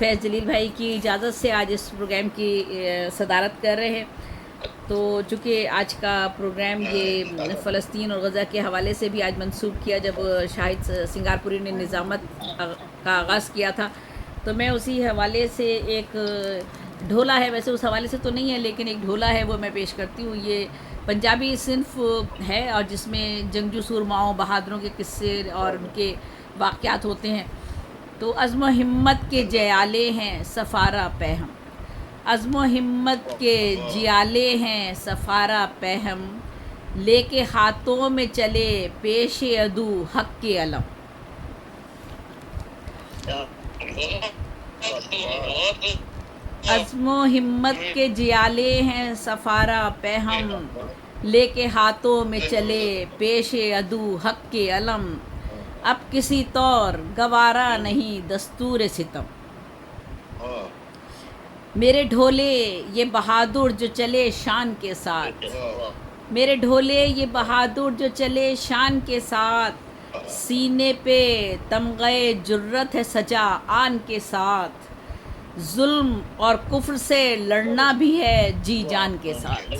فیض جلیل بھائی کی اجازت سے آج اس پروگرام کی صدارت کر رہے ہیں۔ تو چونکہ آج کا پروگرام یہ فلسطین اور غزہ کے حوالے سے بھی آج منسوب کیا جب شاہد سنگارپوری نے نظامت کا آغاز کیا تھا، تو میں اسی حوالے سے ایک ڈھولا ہے، ویسے اس حوالے سے تو نہیں ہے لیکن ایک ڈھولا ہے وہ میں پیش کرتی ہوں۔ یہ پنجابی صنف ہے اور جس میں جنگجو سورماؤں بہادروں کے قصے اور ان کے واقعات ہوتے ہیں۔ تو عزم و ہمت کے جیالے ہیں سفارہ پہم، عزم و ہمت کے جیالے ہیں سفارہ پہم، لے کے ہاتھوں میں چلے پیش عدو حق کے علم۔ عزم و ہمت کے جیالے ہیں سفارہ پہم، لے کے ہاتھوں میں چلے پیش عدو حق کے علم، اب کسی طور گوارا نہیں دستور ستم۔ میرے ڈھولے یہ بہادر جو چلے شان کے ساتھ، میرے ڈھولے یہ بہادر جو چلے شان کے ساتھ، سینے پہ تمغے جرت ہے سجا آن کے ساتھ، ظلم اور کفر سے لڑنا بھی ہے جی جان کے ساتھ،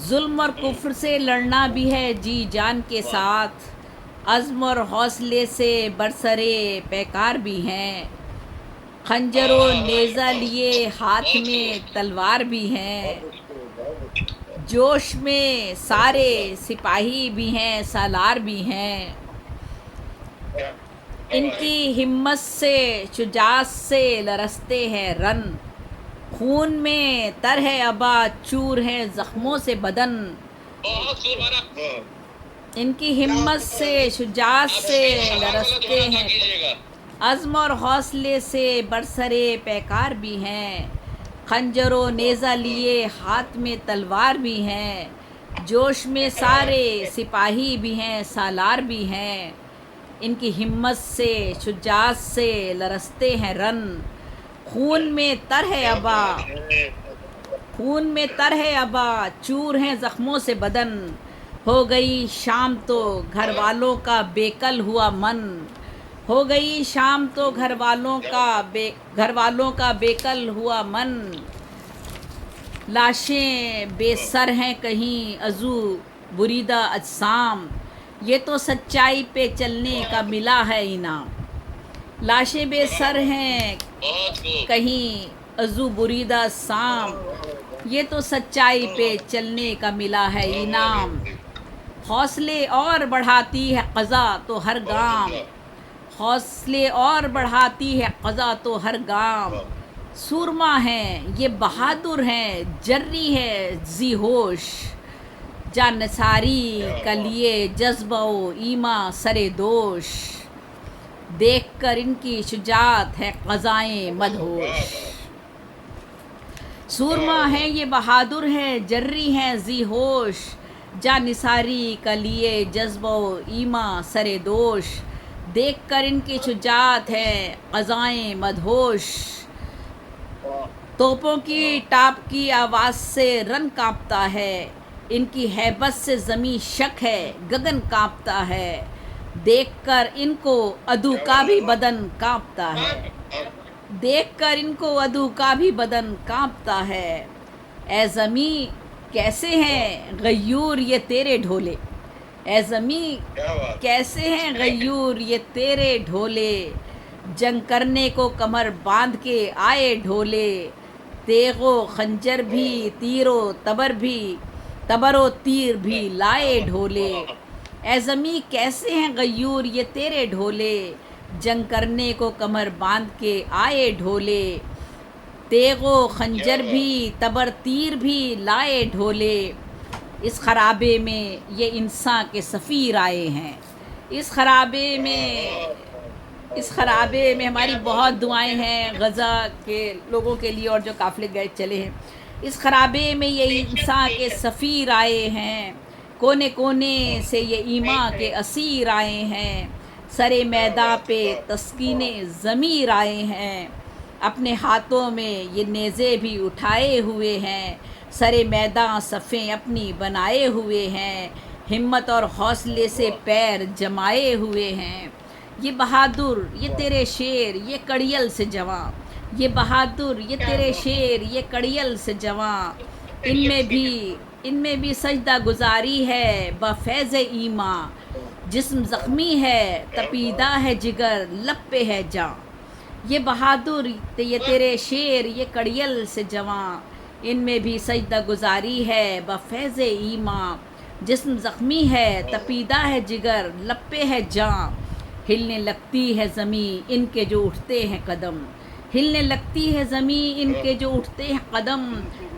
ظلم اور کفر سے لڑنا بھی ہے جی جان کے ساتھ، عزم اور حوصلے سے برسرے پیکار بھی ہیں، خنجر و نیزہ لیے ہاتھ میں تلوار بھی ہیں، جوش میں سارے سپاہی بھی ہیں سالار بھی ہیں، ان کی ہمت سے شجاعت سے لرزتے ہیں رن، خون میں تر ہے ابا چور ہیں زخموں سے بدن، ان کی ہمت سے شجاعت سے لرزتے ہیں، عزم اور حوصلے سے برسرے پیکار بھی ہیں، خنجر و نیزہ لیے ہاتھ میں تلوار بھی ہیں، جوش میں سارے سپاہی بھی ہیں سالار بھی ہیں، ان کی ہمت سے شجاعت سے لرزتے ہیں رن، خون میں تر ہے ابا، خون میں تر ہے ابا چور ہیں زخموں سے بدن، ہو گئی شام تو گھر والوں کا بےکل ہوا من، ہو گئی شام تو گھر والوں کا بےکل ہوا من، لاشیں بے سر ہیں کہیں عضو بریدہ اجسام، یہ تو سچائی پہ چلنے کا ملا ہے انعام، لاشیں بے سر ہیں کہیں عضو بریدہ اجسام، یہ تو سچائی پہ چلنے کا ملا ہے انعام، حوصلے اور بڑھاتی ہے قضا تو ہر گام، حوصلے اور بڑھاتی ہے قضا تو ہر گام، سورما ہیں یہ بہادر ہیں جری ہے ذی ہوش، جان نثاری کا لیے جذبہ و ایما سرے دوش، دیکھ کر ان کی شجاعت ہے قضائیں مدہوش، سورما ہیں یہ بہادر ہیں جری ہیں ذی ہوش، جان نثاری کا لیے جذبہ و ایما سرے دوش، دیکھ کر ان کی شجاعت ہے قضائیں مدہوش، توپوں کی ٹاپ کی آواز سے رن کانپتا ہے، ان کی ہیبت سے زمیں شک ہے گگن کانپتا ہے، دیکھ کر ان کو عدو کا بھی بدن کانپتا ہے، دیکھ کر ان کو عدو کا بھی بدن کانپتا ہے، اے زمیں کیسے ہیں غیور یہ تیرے ڈھولے، اے زمیں کیسے ہیں غیور یہ تیرے ڈھولے، جنگ کرنے کو کمر باندھ کے آئے ڈھولے، تیغ و خنجر بھی تیر و تبر و تیر بھی لائے ڈھولے، اے زمیں کیسے ہیں غیور یہ تیرے ڈھولے، جنگ کرنے کو کمر باندھ کے آئے ڈھولے، تیغ و خنجر بھی تبر تیر بھی لائے ڈھولے، اس خرابے میں یہ انسان کے سفیر آئے ہیں، اس خرابے میں ہماری بہت دعائیں ہیں غزہ کے لوگوں کے لیے اور جو قافلے گئے چلے ہیں، اس خرابے میں یہ انسان کے سفیر آئے ہیں، کونے کونے سے یہ ایمان کے اسیر آئے ہیں، سرے میداں پہ تسکین ضمیر آئے ہیں، اپنے ہاتھوں میں یہ نیزے بھی اٹھائے ہوئے ہیں، سرے میداں صفیں اپنی بنائے ہوئے ہیں، ہمت اور حوصلے سے پیر جمائے ہوئے ہیں، یہ بہادر یہ تیرے شیر یہ کڑیل سے جواں، یہ بہادر یہ تیرے شیر یہ کڑیل سے جواں، ان میں بھی سجدہ گزاری ہے بفیض ایماں، جسم زخمی ہے تپیدہ ہے جگر لب پہ ہے جاں، یہ بہادر یہ تیرے شیر یہ کڑیل سے جواں، ان میں بھی سجدہ گزاری ہے بفیض ایماں، جسم زخمی ہے تپیدہ ہے جگر لب پہ ہے جاں، ہلنے لگتی ہے زمیں ان کے جو اٹھتے ہیں قدم، ہلنے لگتی ہے زمیں ان کے جو اٹھتے ہیں قدم،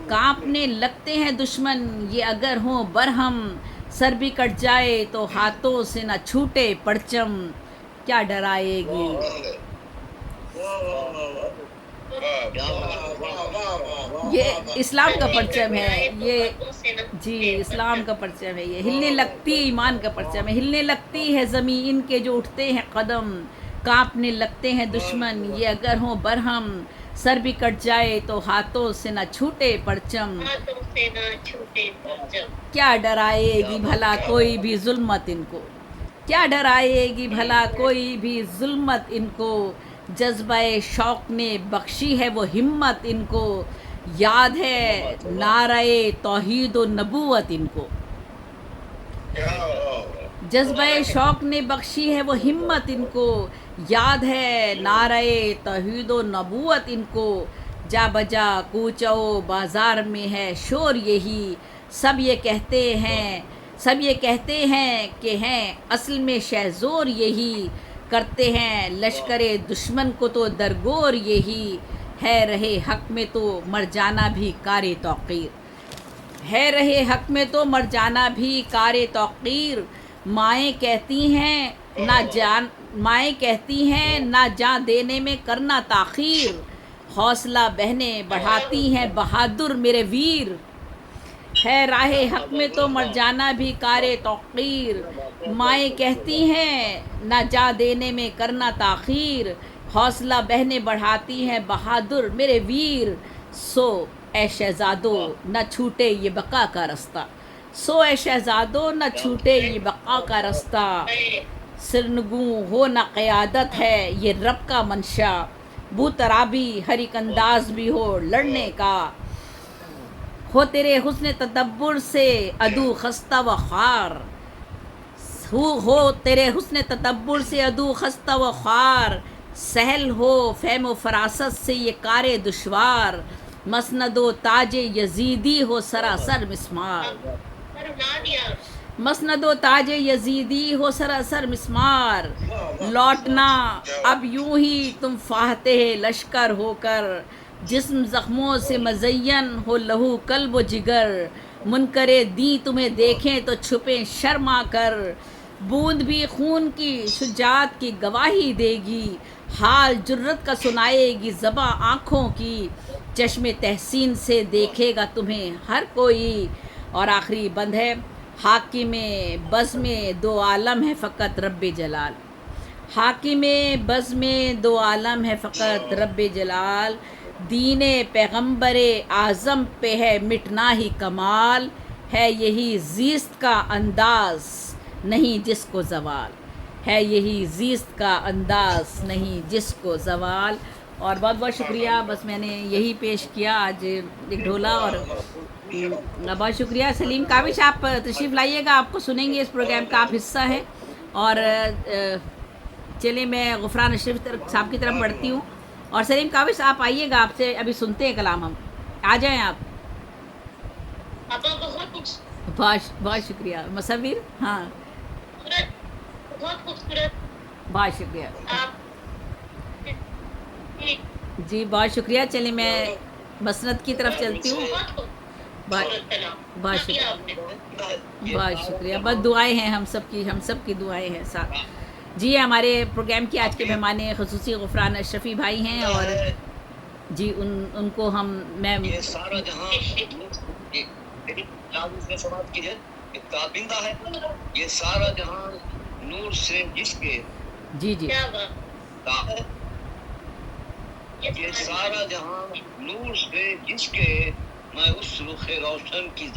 کانپنے لگتے ہیں دشمن یہ اگر ہوں برہم، سر بھی کٹ جائے تو ہاتھوں سے نہ چھوٹے پرچم، کیا ڈرائے گی۔ یہ اسلام کا پرچم ہے، یہ جی اسلام کا پرچم ہے، یہ ہلنے لگتی ایمان کا پرچم ہے، ہلنے لگتی ہے زمین ان کے جو اٹھتے ہیں قدم، کانپنے لگتے ہیں دشمن یہ اگر ہوں برہم، سر بھی کٹ جائے تو ہاتھوں سے نہ چھوٹے پرچم، کیا ڈرائے گی بھلا کوئی بھی ظلمت ان کو، کیا ڈرائے گی بھلا کوئی بھی ظلمت ان کو، جذبہ شوق نے بخشی ہے وہ ہمت ان کو، یاد ہے نعرہ توحید و نبوت ان کو، جذبہ شوق نے بخشی ہے وہ ہمت ان کو، یاد ہے نعرہ توحید و نبوت ان کو، جا بجا کوچہ و بازار میں ہے شور یہی، سب یہ کہتے ہیں کہ ہیں اصل میں شہزور یہی، کرتے ہیں لشکر دشمن کو تو درگور یہی، ہے رہے حق میں تو مر جانا بھی کار توقیر، ہے رہے حق میں تو مر جانا بھی کار توقیر، مائیں کہتی ہیں نہ جان دینے میں کرنا تاخیر، حوصلہ بہنیں بڑھاتی ہیں بہادر میرے ویر، ہے راہ حق میں تو مر جانا بھی کار توقیر، مائیں کہتی ہیں نہ جا دینے میں کرنا تاخیر، حوصلہ بہنیں بڑھاتی ہیں بہادر میرے ویر، سو اے شہزادو نہ چھوٹے یہ بقا کا رستہ، سو اے شہزادو نہ چھوٹے یہ بقا کا رستہ، سرنگوں ہو نہ قیادت ہے یہ رب کا منشا، بو ترابی ہر ایک انداز بھی ہو لڑنے کا، ہو تیرے حسن تدبر سے عدو خستہ و خوار، ہو تیرے حسن تدبر سے عدو خستہ و خوار، سہل ہو فہم و فراست سے یہ کار دشوار، مسند و تاج یزیدی ہو سراسر مسمار، مسند و تاج یزیدی ہو سراسر مسمار، لوٹنا اب یوں ہی تم فاتح لشکر ہو کر، جسم زخموں سے مزین ہو لہو قلب و جگر، منکر دین تمہیں دیکھیں تو چھپیں شرما کر، بوند بھی خون کی شجاعت کی گواہی دے گی، حال جرت کا سنائے گی زباں آنکھوں کی، چشم تحسین سے دیکھے گا تمہیں ہر کوئی، اور آخری بند ہے، حاکم بزم دو عالم ہے فقط رب جلال، حاکم بزم دو عالم ہے فقط رب جلال، دین پیغمبر اعظم پہ ہے مٹنا ہی کمال، ہے یہی زیست کا انداز نہیں جس کو زوال، ہے یہی زیست کا انداز نہیں جس کو زوال۔ اور بہت بہت شکریہ، بس میں نے یہی پیش کیا آج ایک ڈھولا، اور بہت شکریہ سلیم کاوش، آپ تشریف لائیے گا، آپ کو سنیں گے، اس پروگرام کا آپ حصہ ہیں۔ اور چلیں میں غفران اشرف صاحب کی طرف بڑھتی ہوں، اور سلیم کاوش آپ آئیے گا، آپ سے ابھی سنتے ہیں کلام، ہم آ جائیں آپ۔ بہت شکریہ مصور، ہاں بہت خوبصورت، بہت شکریہ جی، بہت شکریہ۔ چلیں میں مسند کی طرف چلتی ہوں۔ بہت شکریہ، بس دعائیں ہیں ہم سب کی دعائیں ہیں ساتھ۔ جی ہمارے پروگرام کی آج کے مہمان خصوصی غفران اشرفی بھائی ہیں، اور جی ان کو میں یہ سارا جہاں سماعت کی ہے کہ تابندہ ہے، یہ سارا جہاں نور سے جس کے، جی یہ سارا جہاں نور سے جس کے، میں اس رخ روشن کی